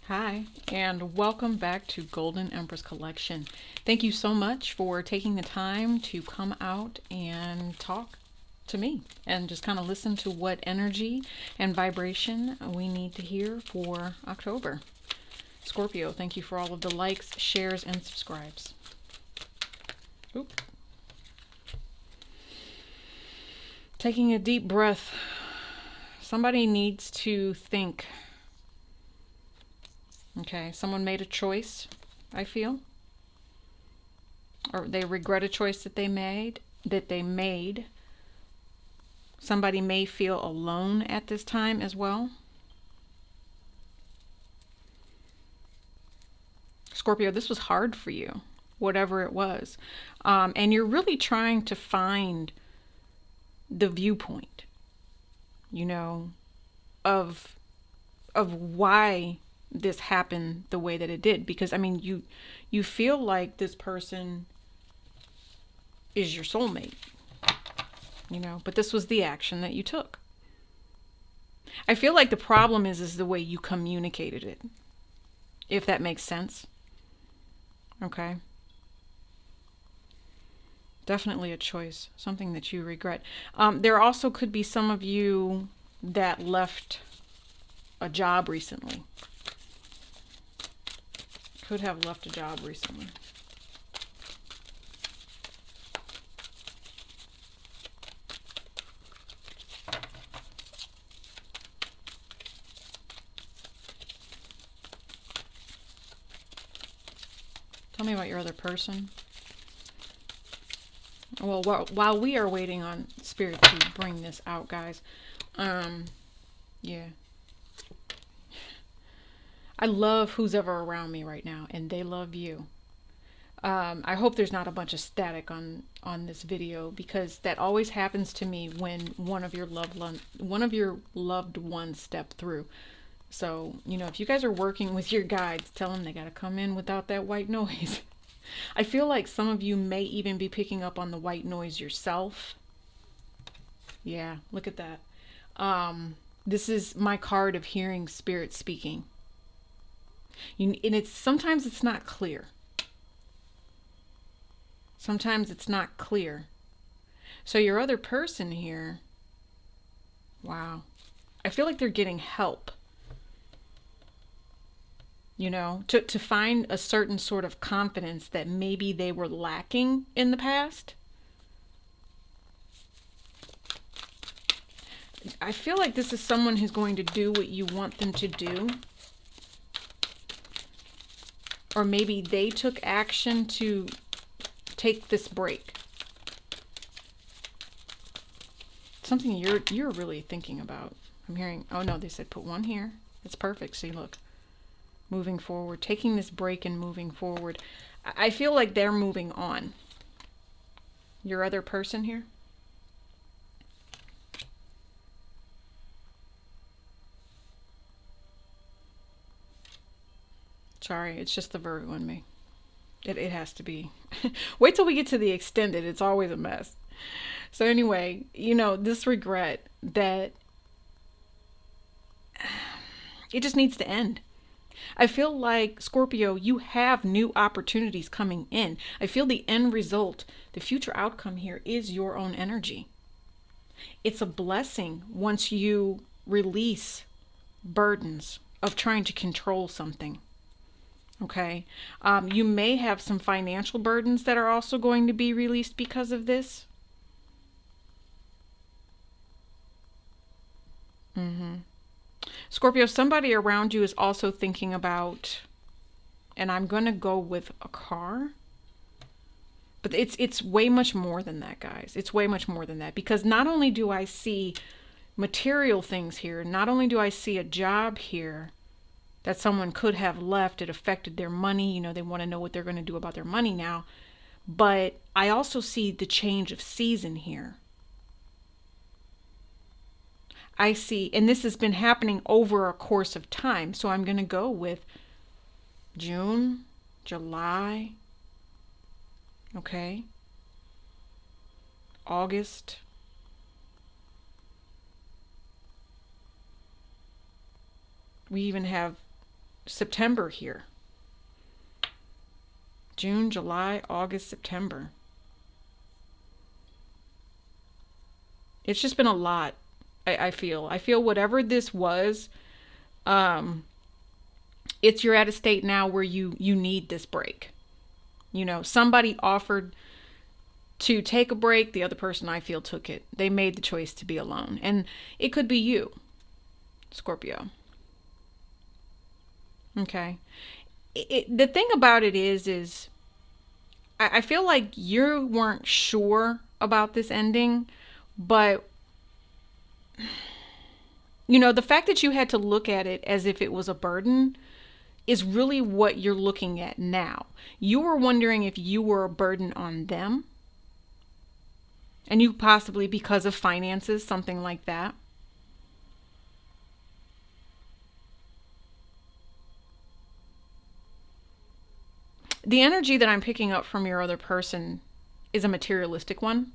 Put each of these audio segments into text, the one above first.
Hi, and welcome back to Golden Empress Collection. Thank you so much for taking the time to come out and talk to me and just kind of listen to what energy and vibration we need to hear for October. Scorpio, thank you for all of the likes, shares, and subscribes. Oop. Taking a deep breath. Somebody needs to think. Okay, someone made a choice, I feel. Or they regret a choice that they made. Somebody may feel alone at this time as well. Scorpio, this was hard for you, whatever it was. And you're really trying to find the viewpoint, of why this happened the way that it did. Because I mean, you feel like this person is your soulmate, but this was the action that you took. I feel like the problem is the way you communicated it, if that makes sense. Okay. Definitely a choice, something that you regret. There also could be some of you that left a job recently. Could have left a job recently. Tell me about your other person. Well, while we are waiting on Spirit to bring this out, guys, yeah. I love who's ever around me right now, and they love you. I hope there's not a bunch of static on this video, because that always happens to me when one of your loved ones step through. So, if you guys are working with your guides, tell them they got to come in without that white noise. I feel like some of you may even be picking up on the white noise yourself. Yeah, look at that. This is my card of hearing Spirit speaking. And sometimes it's not clear. Sometimes it's not clear. So your other person here, wow. I feel like they're getting help. To find a certain sort of confidence that maybe they were lacking in the past. I feel like this is someone who's going to do what you want them to do. Or maybe they took action to take this break. Something you're really thinking about. I'm hearing, oh no, they said put one here. It's perfect. See, look. Moving forward, taking this break and moving forward. I feel like they're moving on. Your other person here. Sorry, it's just the Virgo in me. It has to be. Wait till we get to the extended. It's always a mess. So anyway, this regret that it just needs to end. I feel like, Scorpio, you have new opportunities coming in. I feel the end result, the future outcome here is your own energy. It's a blessing once you release burdens of trying to control something. Okay. You may have some financial burdens that are also going to be released because of this. Scorpio, somebody around you is also thinking about, and I'm going to go with a car. But it's way much more than that, guys. It's way much more than that. Because not only do I see material things here, not only do I see a job here that someone could have left, it affected their money, they want to know what they're going to do about their money now. But I also see the change of season here. I see, and this has been happening over a course of time. So I'm going to go with June, July, okay, August, we even have September here. June, July, August, September. It's just been a lot. I feel whatever this was, it's you're at a state now where you need this break. Somebody offered to take a break. The other person, I feel, took it. They made the choice to be alone. And it could be you, Scorpio. Okay. The thing about it is I feel like you weren't sure about this ending, but the fact that you had to look at it as if it was a burden is really what you're looking at now. You were wondering if you were a burden on them, and you possibly, because of finances, something like that. The energy that I'm picking up from your other person is a materialistic one.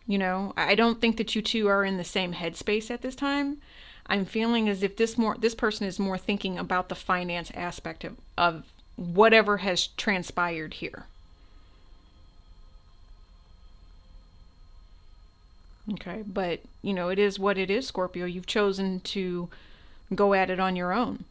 I don't think that you two are in the same headspace at this time. I'm feeling as if this person is more thinking about the finance aspect of whatever has transpired here. Okay, but it is what it is, Scorpio. You've chosen to go at it on your own.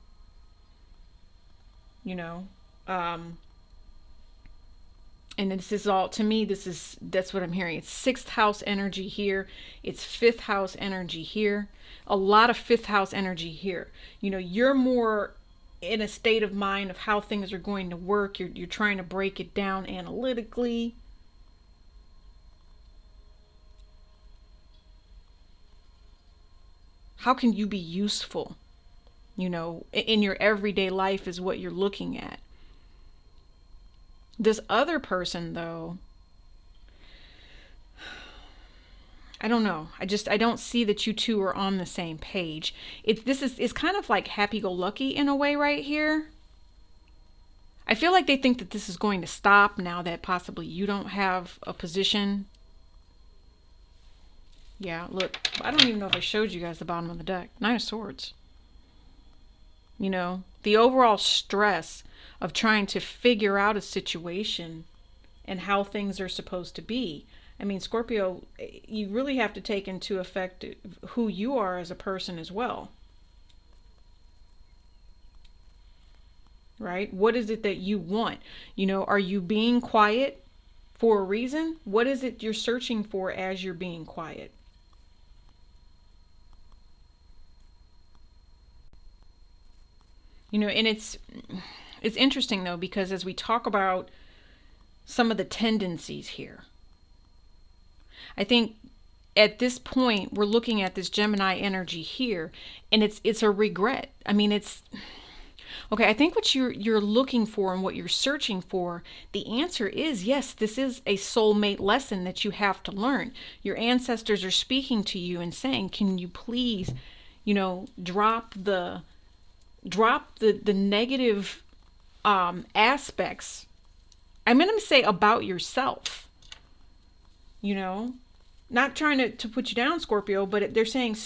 And this is all, to me, that's what I'm hearing. It's 6th house energy here. It's 5th house energy here. A lot of 5th house energy here. You're more in a state of mind of how things are going to work. You're trying to break it down analytically. How can you be useful? In your everyday life is what you're looking at. This other person, though, I don't know. I don't see that you two are on the same page. This is kind of like happy-go-lucky in a way right here. I feel like they think that this is going to stop now that possibly you don't have a position. Yeah, look, I don't even know if I showed you guys the bottom of the deck. 9 of Swords. The overall stress of trying to figure out a situation and how things are supposed to be. I mean, Scorpio, you really have to take into effect who you are as a person as well. Right? What is it that you want? Are you being quiet for a reason? What is it you're searching for as you're being quiet? And it's interesting, though, because as we talk about some of the tendencies here, I think at this point we're looking at this Gemini energy here, and it's a regret. I mean, it's okay. I think what you're looking for and what you're searching for, the answer is yes. This is a soulmate lesson that you have to learn. Your ancestors are speaking to you and saying, "Can you please, drop the negative aspects." I'm going to say about yourself. Not trying to put you down, Scorpio, but they're saying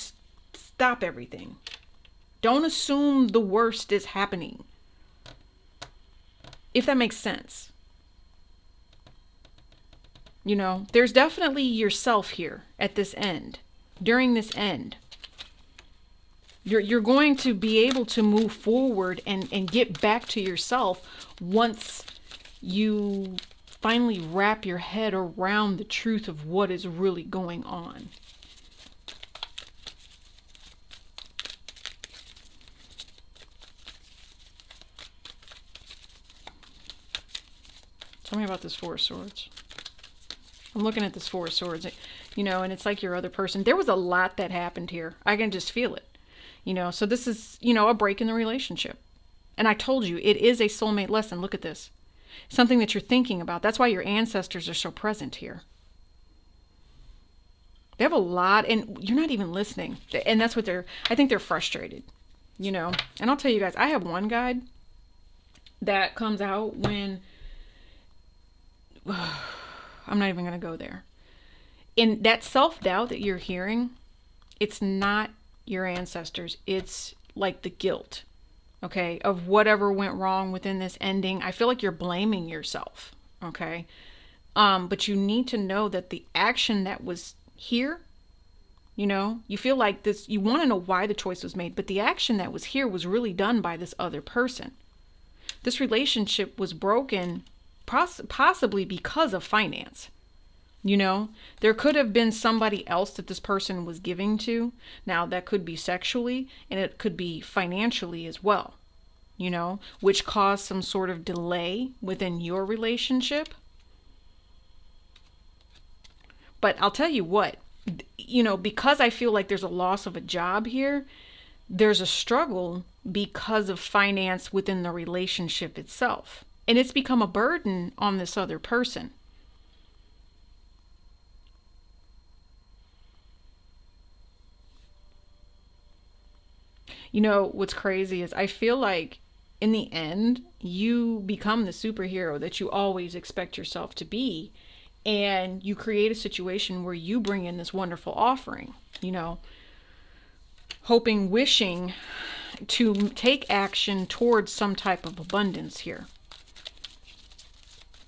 stop everything. Don't assume the worst is happening. If that makes sense. There's definitely yourself here at this end. During this end. You're going to be able to move forward and get back to yourself once you finally wrap your head around the truth of what is really going on. Tell me about this 4 of Swords. I'm looking at this 4 of Swords, and it's like your other person. There was a lot that happened here. I can just feel it. So this is, a break in the relationship. And I told you, it is a soulmate lesson. Look at this. Something that you're thinking about. That's why your ancestors are so present here. They have a lot, and you're not even listening. And that's what I think they're frustrated, And I'll tell you guys, I have one guide that comes out when, I'm not even going to go there. In that self-doubt that you're hearing, it's not your ancestors. It's like the guilt. okay, of whatever went wrong within this ending. I feel like you're blaming yourself, okay? But you need to know that the action that was here, you know, you feel like this, you want to know why the choice was made, but the action that was here was really done by this other person. This relationship was broken possibly because of finance. You know, there could have been somebody else that this person was giving to. Now, that could be sexually and it could be financially as well, you know, which caused some sort of delay within your relationship. But I'll tell you what, you know, because I feel like there's a loss of a job here, there's a struggle because of finance within the relationship itself. And it's become a burden on this other person. You know, what's crazy is I feel like in the end, you become the superhero that you always expect yourself to be. And you create a situation where you bring in this wonderful offering, you know, hoping, wishing to take action towards some type of abundance here.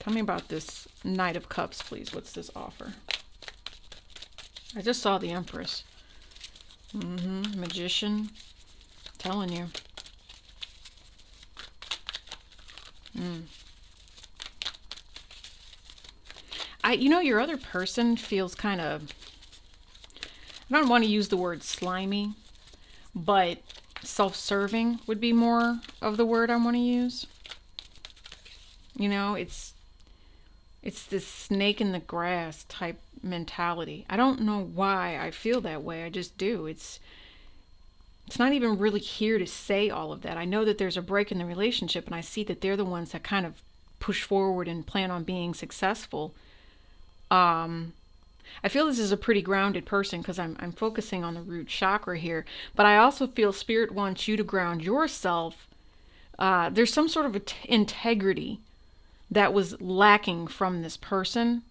Tell me about this Knight of Cups, please. What's this offer? I just saw the Empress. Magician. Telling you. You know, your other person feels kind of, I don't want to use the word slimy, but self-serving would be more of the word I want to use. You know, it's this snake in the grass type mentality. I don't know why I feel that way. I just do. It's not even really here to say all of that. I know that there's a break in the relationship, and I see that they're the ones that kind of push forward and plan on being successful. I feel this is a pretty grounded person because I'm focusing on the root chakra here, but I also feel Spirit wants you to ground yourself. There's some sort of integrity that was lacking from this person,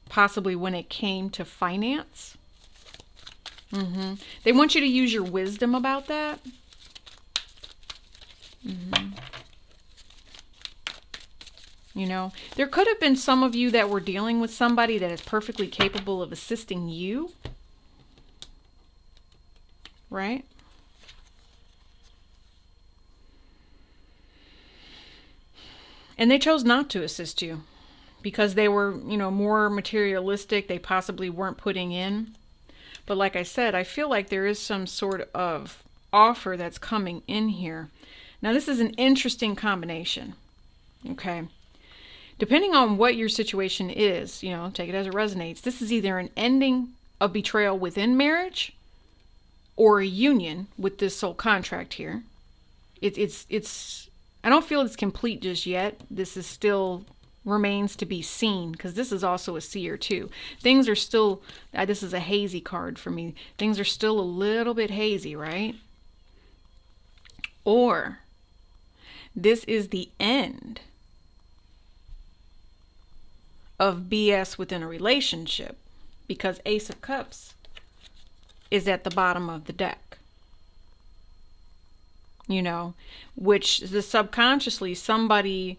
possibly when it came to finance. They want you to use your wisdom about that. You know, there could have been some of you that were dealing with somebody that is perfectly capable of assisting you. Right? And they chose not to assist you because they were, you know, more materialistic. They possibly weren't putting in. But like I said, I feel like there is some sort of offer that's coming in here. Now, this is an interesting combination. Okay. Depending on what your situation is, you know, take it as it resonates. This is either an ending of betrayal within marriage or a union with this soul contract here. It's I don't feel it's complete just yet. This is still remains to be seen because this is also a seer too. Things are still, this is a hazy card for me. Things are still a little bit hazy, right? Or this is the end of BS within a relationship because Ace of Cups is at the bottom of the deck. You know, which the subconsciously somebody,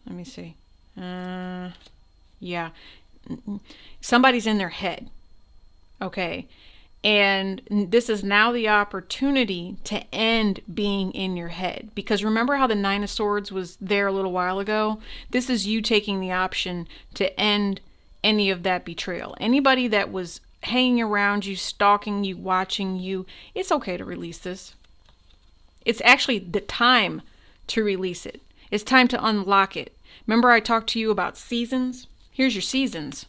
let me see. Yeah. Somebody's in their head. Okay. And this is now the opportunity to end being in your head. Because remember how the Nine of Swords was there a little while ago? This is you taking the option to end any of that betrayal. Anybody that was hanging around you, stalking you, watching you, it's okay to release this. It's actually the time to release it. It's time to unlock it. Remember I talked to you about seasons? Here's your seasons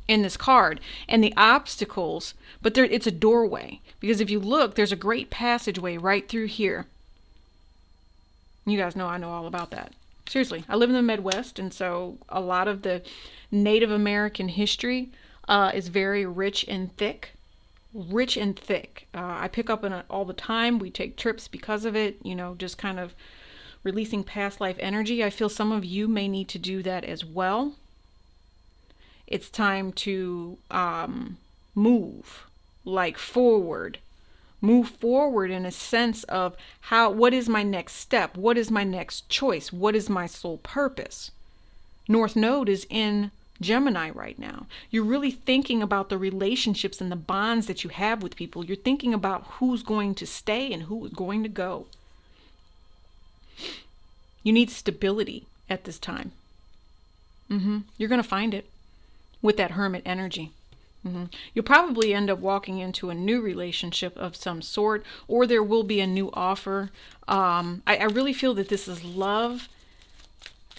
in this card and the obstacles, but it's a doorway because if you look, there's a great passageway right through here. You guys know I know all about that. Seriously, I live in the Midwest, and so a lot of the Native American history is very rich and thick. Rich and thick. I pick up on it all the time. We take trips because of it, you know, just kind of releasing past life energy. I feel some of you may need to do that as well. It's time to move like forward, Move forward in a sense of what is my next step? What is my next choice? What is my sole purpose? North Node is in Gemini right now. You're really thinking about the relationships and the bonds that you have with people. You're thinking about who's going to stay and who is going to go. You need stability at this time. You're going to find it with that Hermit energy. You'll probably end up walking into a new relationship of some sort, or there will be a new offer. I really feel that this is love.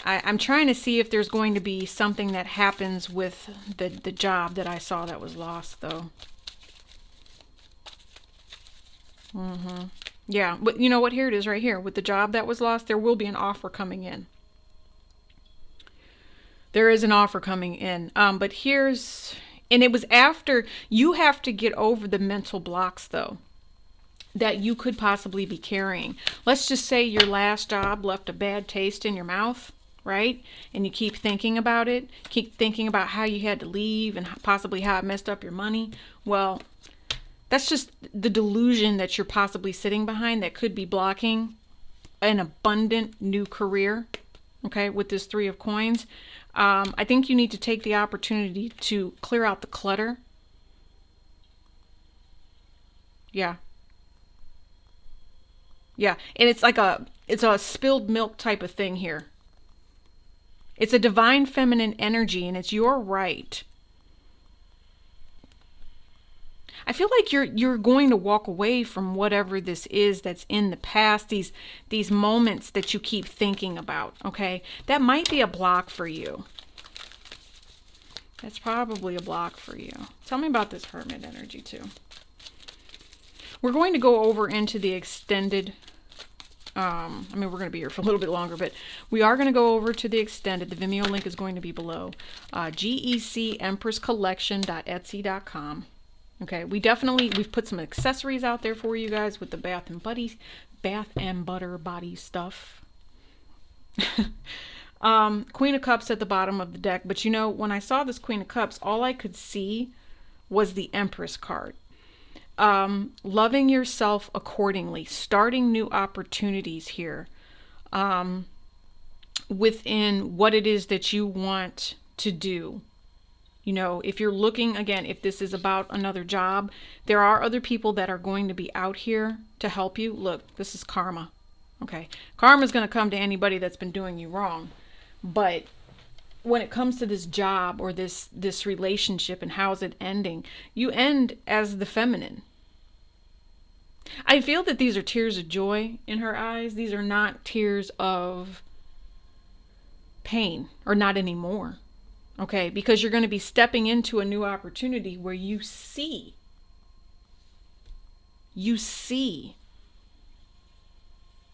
I'm trying to see if there's going to be something that happens with the job that I saw that was lost, though. Yeah, but you know what? Here it is right here. With the job that was lost, there will be an offer coming in. There is an offer coming in. But here's... And it was after... You have to get over the mental blocks, though, that you could possibly be carrying. Let's just say your last job left a bad taste in your mouth, right? And you keep thinking about it. Keep thinking about how you had to leave and possibly how it messed up your money. Well, that's just the delusion that you're possibly sitting behind that could be blocking an abundant new career, okay, with this Three of Coins. I think you need to take the opportunity to clear out the clutter. Yeah. Yeah, and it's like it's a spilled milk type of thing here. It's a divine feminine energy, and it's your right. I feel like you're going to walk away from whatever this is that's in the past, these moments that you keep thinking about, okay? That might be a block for you. That's probably a block for you. Tell me about this Hermit energy too. We're going to go over into the extended, I mean, we're going to be here for a little bit longer, but we are going to go over to the extended. The Vimeo link is going to be below. GECEmpresscollection.etsy.com. Okay, we've put some accessories out there for you guys with the Bath and Butter body stuff. Queen of Cups at the bottom of the deck. But you know, when I saw this Queen of Cups, all I could see was the Empress card. Loving yourself accordingly, starting new opportunities here within what it is that you want to do. You know, if you're looking, again, if this is about another job, there are other people that are going to be out here to help you. Look, this is karma. Okay. Karma is going to come to anybody that's been doing you wrong. But when it comes to this job or this relationship and how's it ending, you end as the feminine. I feel that these are tears of joy in her eyes. These are not tears of pain, or not anymore. Okay, because you're going to be stepping into a new opportunity where you see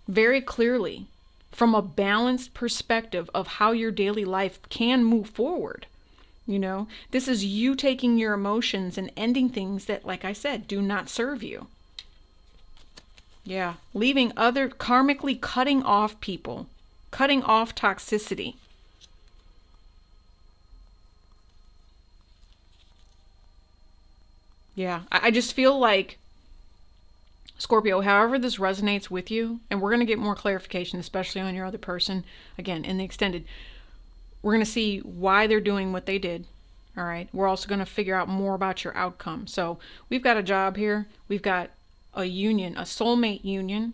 very clearly from a balanced perspective of how your daily life can move forward. You know, this is you taking your emotions and ending things that, like I said, do not serve you. Yeah, leaving karmically cutting off people, cutting off toxicity. Yeah, I just feel like, Scorpio, however this resonates with you, and we're going to get more clarification, especially on your other person, again, in the extended. We're going to see why they're doing what they did, all right? We're also going to figure out more about your outcome. So we've got a job here. We've got a union, a soulmate union.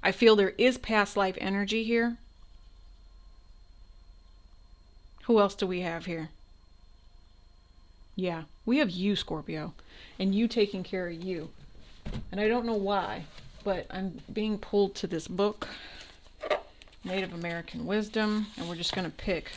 I feel there is past life energy here. Who else do we have here? Yeah, we have you, Scorpio, and you taking care of you. And I don't know why, but I'm being pulled to this book, Native American Wisdom, and we're just going to pick.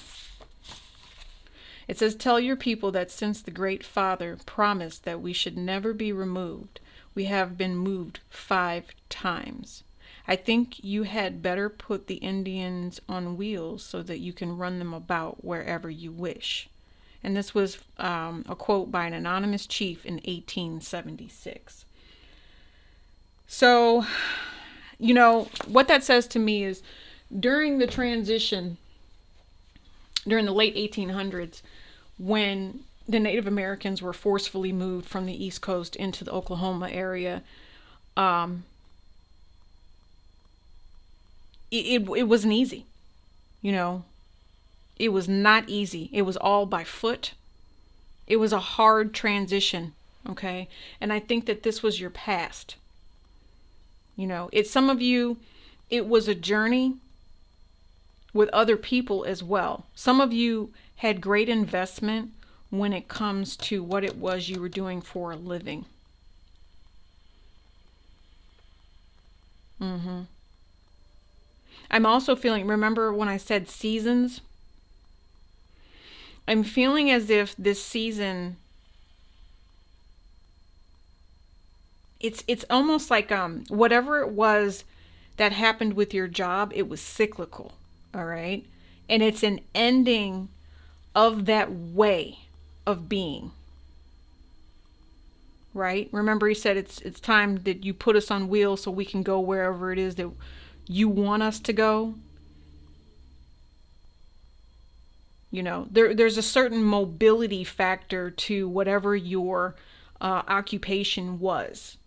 It says, tell your people that since the Great Father promised that we should never be removed, we have been moved 5 times. I think you had better put the Indians on wheels so that you can run them about wherever you wish. And this was a quote by an anonymous chief in 1876. So, you know, what that says to me is during the transition, during the late 1800s, when the Native Americans were forcefully moved from the East Coast into the Oklahoma area, Um, it wasn't easy, you know. It was not easy. It was all by foot. It was a hard transition, okay? And I think that this was your past. You know, it's some of you, it was a journey with other people as well. Some of you had great investment when it comes to what it was you were doing for a living. I'm also feeling, remember when I said seasons? I'm feeling as if this season, it's almost like whatever it was that happened with your job, it was cyclical, all right? And it's an ending of that way of being, right? Remember he said it's time that you put us on wheels so we can go wherever it is that you want us to go. You know, there's a certain mobility factor to whatever your occupation was.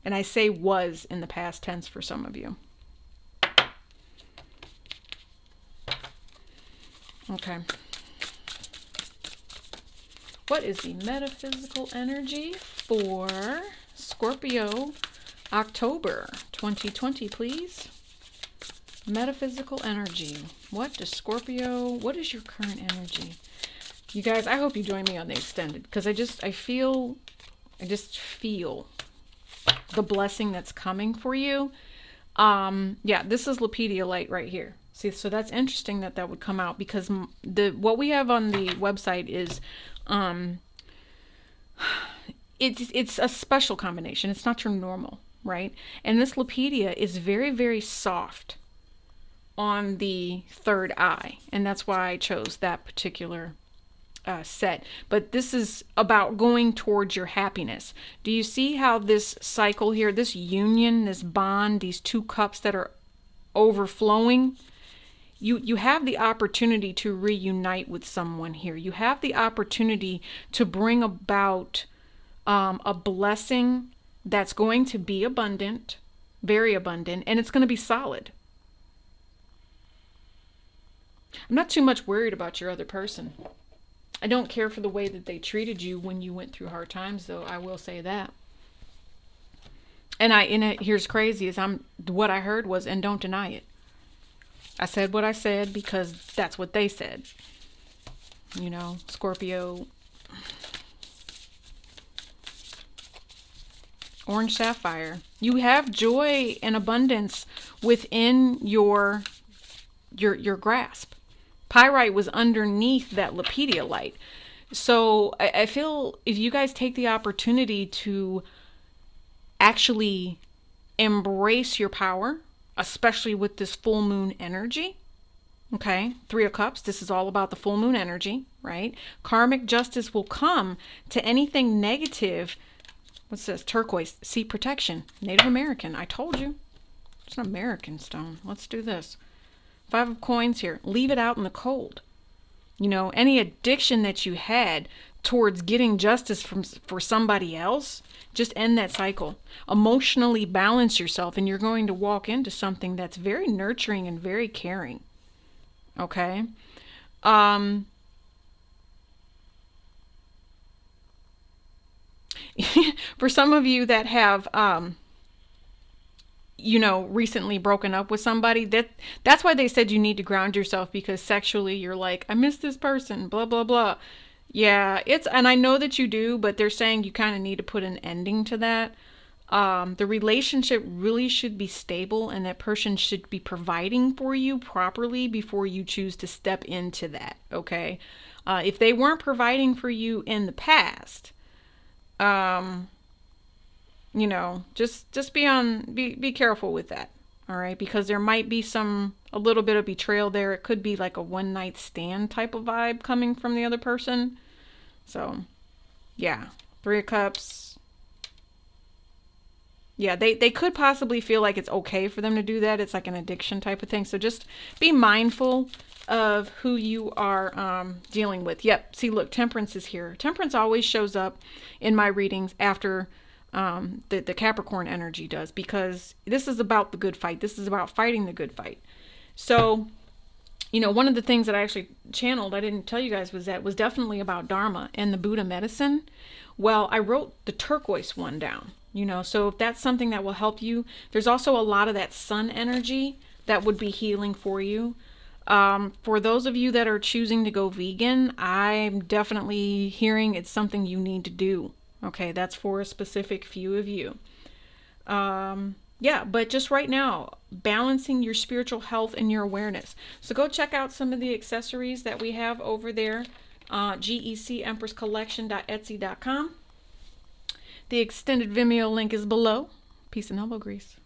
And I say was in the past tense for some of you. Okay. What is the metaphysical energy for Scorpio October 2020, please? Metaphysical energy. What does Scorpio, what is your current energy? You guys, I hope you join me on the extended, because I just feel the blessing that's coming for you. Yeah, this is Lepidolite right here. See, so that's interesting that that would come out, because what we have on the website is it's a special combination. It's not your normal, right? And this Lepidia is very, very soft on the third eye, and that's why I chose that particular set. But this is about going towards your happiness. Do you see how this cycle here, this union, this bond, these two cups that are overflowing, you have the opportunity to reunite with someone here. You have the opportunity to bring about a blessing that's going to be abundant, very abundant, and it's going to be solid. I'm not too much worried about your other person. I don't care for the way that they treated you when you went through hard times, though. I will say that. And here's crazy is what I heard was, and don't deny it. I said what I said because that's what they said. You know, Scorpio. Orange sapphire. You have joy and abundance within your grasp. Pyrite was underneath that Lepidolite. So I feel if you guys take the opportunity to actually embrace your power, especially with this full moon energy, okay, Three of Cups, this is all about the full moon energy, right? Karmic justice will come to anything negative. What's this? Turquoise, sea protection, Native American. I told you. It's an American stone. Let's do this. 5 of coins here. Leave it out in the cold. You know, any addiction that you had towards getting justice for somebody else, just end that cycle. Emotionally balance yourself, and you're going to walk into something that's very nurturing and very caring. Okay? For some of you that have you know, recently broken up with somebody, that's why they said you need to ground yourself, because sexually you're like, I miss this person, blah blah blah. Yeah, and I know that you do, but they're saying you kind of need to put an ending to that. The relationship really should be stable, and that person should be providing for you properly before you choose to step into that. Okay, if they weren't providing for you in the past, you know, just be careful with that. All right, because there might be a little bit of betrayal there. It could be like a one night stand type of vibe coming from the other person. So yeah, 3 of Cups. Yeah, they could possibly feel like it's okay for them to do that. It's like an addiction type of thing. So just be mindful of who you are dealing with. Yep. See, look, Temperance is here. Temperance always shows up in my readings after The Capricorn energy does, because this is about the good fight. This is about fighting the good fight. So, you know, one of the things that I actually channeled, I didn't tell you guys, was definitely about Dharma and the Buddha medicine. Well, I wrote the turquoise one down, you know, so if that's something that will help you. There's also a lot of that sun energy that would be healing for you. For those of you that are choosing to go vegan, I'm definitely hearing it's something you need to do. Okay, that's for a specific few of you. Yeah, but just right now, balancing your spiritual health and your awareness. So go check out some of the accessories that we have over there. GECEmpresscollection.etsy.com. The extended Vimeo link is below. Peace and elbow grease.